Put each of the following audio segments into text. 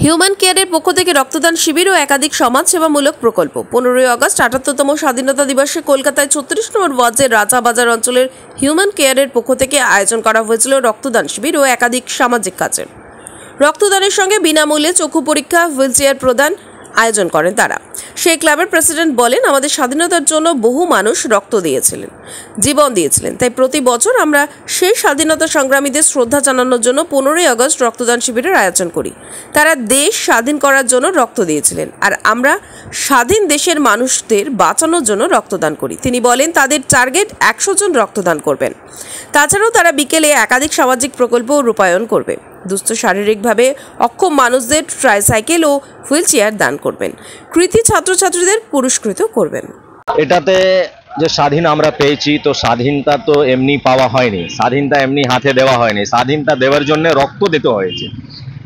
Human কেয়ারের পক্ষ থেকে রক্তদান শিবির ও একাধিক সমাজসেবামূলক প্রকল্প। 15ই আগস্ট ৭৮তম স্বাধীনতা দিবসে কলকাতায় ৩৬ নম্বর ওয়ার্ডের রাজাবাজার অঞ্চলের হিউম্যান কেয়ারের পক্ষ থেকে আয়োজন করা হয়েছিল রক্তদান শিবির ও একাধিক সামাজিক কাজের। রক্তদানের সঙ্গে বিনামূল্যে চক্ষু পরীক্ষা, হুইলচেয়ার প্রদান আয়োজন করেন তারা। সেই ক্লাবের প্রেসিডেন্ট বলেন, আমাদের স্বাধীনতার জন্য বহু মানুষ রক্ত দিয়েছিলেন, জীবন দিয়েছিলেন, তাই প্রতি বছর আমরা সেই স্বাধীনতা সংগ্রামীদের শ্রদ্ধা জানানোর জন্য 15ই আগস্ট রক্তদান শিবিরের আয়োজন করি। তারা দেশ স্বাধীন করার জন্য রক্ত দিয়েছিলেন, আর আমরা স্বাধীন দেশের মানুষদের বাঁচানোর জন্য রক্তদান করি। তিনি বলেন, তাদের টার্গেট 100 জন রক্তদান করবেন। তাছাড়াও তারা বিকেলে একাধিক সামাজিক প্রকল্প রূপায়ণ করবে। দুস্থ শারীরিকভাবে অক্ষম মানুষদের ট্রাইসাইকেল ও হুইলচেয়ার দান করবেন। কৃতি ছাত্রছাত্রীদের পুরস্কৃত করবেন। এটাতে যে স্বাধীন আমরা পেয়েছি, তো স্বাধীনতা তো এমনি পাওয়া হয়নি, স্বাধীনতা এমনি হাতে দেওয়া হয়নি, স্বাধীনতা দেওয়ার জন্য রক্ত দিতে হয়েছে।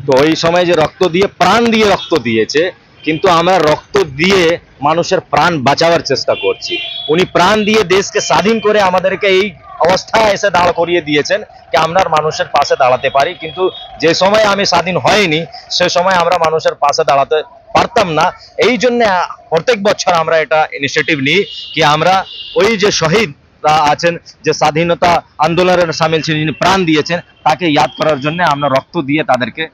তো ওই সময় যে রক্ত দিয়ে, প্রাণ দিয়ে রক্ত দিয়েছে, কিন্তু আমরা রক্ত দিয়ে মানুষের প্রাণ বাঁচাবার চেষ্টা করছি। উনি প্রাণ দিয়ে দেশকে স্বাধীন করে আমাদেরকে এই অবস্থায় এসে দাঁড় করিয়ে দিয়েছেন কি আমরা মানুষের পাশে দাঁড়াতে পারি। কিন্তু যে সময় আমি স্বাধীন হয়নি, সে সময় আমরা মানুষের পাশে দাঁড়াতে পারতাম না। এই জন্য প্রত্যেক বছর আমরা এটা ইনিশিয়েটিভ নিই কি আমরা ওই যে শহীদরা আছেন, যে স্বাধীনতা আন্দোলনের সামিল ছিলেন, যিনি প্রাণ দিয়েছেন, তাকে ইয়াদ করার জন্য আমরা রক্ত দিয়ে তাদেরকে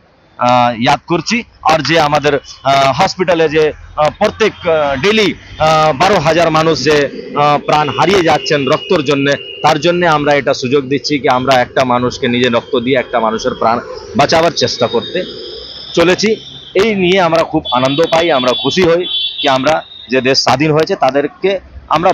ইয়াদ করছি। আর যে আমাদের হসপিটালে যে প্রত্যেক ডেলি 12,000 মানুষ যে প্রাণ হারিয়ে যাচ্ছেন রক্তর জন্য, তার জন্য আমরা এটা সুযোগ দিচ্ছি কি আমরা একটা মানুষকে নিজে রক্ত দিয়ে একটা মানুষের প্রাণ বাঁচাবার চেষ্টা করতে চলেছি। এই নিয়ে আমরা খুব আনন্দ পাই, আমরা খুশি হই কি আমরা যে দেশ স্বাধীন হয়েছে তাদেরকে আমরা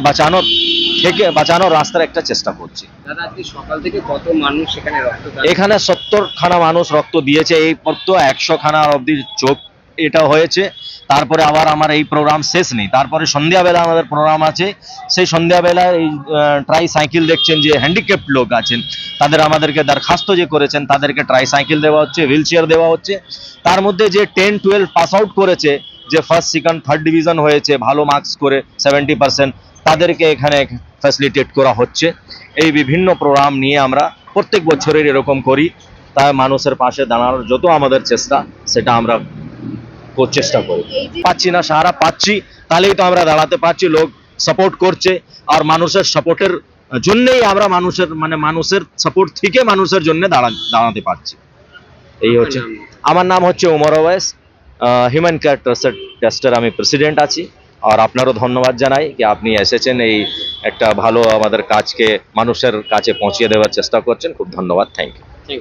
বাঁচানোর রাস্তার একটা চেষ্টা করছি। দাদা, আজকে সকাল থেকে কত মানুষ এখানে রক্তদান? এখানে 70 খানা মানুষ রক্ত দিয়েছে। এই পর তো 100 খানা অবধি চোখ এটা হয়েছে। তারপরে আবার আমার এই প্রোগ্রাম শেষ নেই, তারপরে সন্ধ্যাবেলা আমাদের প্রোগ্রাম আছে। সেই সন্ধ্যাবেলায় এই ট্রাইসাইকেল দেখছেন যে হ্যান্ডিক্যাপ্ট লোক আছেন, তাদের আমাদেরকে দরখাস্ত যে করেছেন তাদেরকে ট্রাইসাইকেল দেওয়া হচ্ছে, হুইলচেয়ার দেওয়া হচ্ছে। তার মধ্যে যে 10-12 পাস আউট করেছে, যে ফার্স্ট, সেকেন্ড, থার্ড ডিভিশন হয়েছে ভালো মার্কস করে 70%, তাদেরকে এখানে ফ্যাসিলিটেট করা হচ্ছে। এই বিভিন্ন প্রোগ্রাম নিয়ে আমরা প্রত্যেক বছরের এরকম করি। তাই মানুষের পাশে দাঁড়ানোর যত আমাদের চেষ্টা, সেটা আমরা চেষ্টা করি। পাচ্ছি না, সাহারা পাচ্ছি, তাহলেই তো আমরা দাঁড়াতে পারছি। লোক সাপোর্ট করছে, আর মানুষের সাপোর্টের জন্যই আমরা মানুষের সাপোর্ট থেকে মানুষের জন্য দাঁড়াতে পারছি। এই হচ্ছে। আমার নাম হচ্ছে ওমর ওয়াইস, হিউম্যান কেয়ার ট্রাস্টের আমি প্রেসিডেন্ট আছি। আর আপনারও ধন্যবাদ জানাই কি আপনি এসেছেন, এই একটা ভালো আমাদের কাজকে মানুষের কাছে পৌঁছিয়ে দেওয়ার চেষ্টা করছেন। খুব ধন্যবাদ, থ্যাংক ইউ।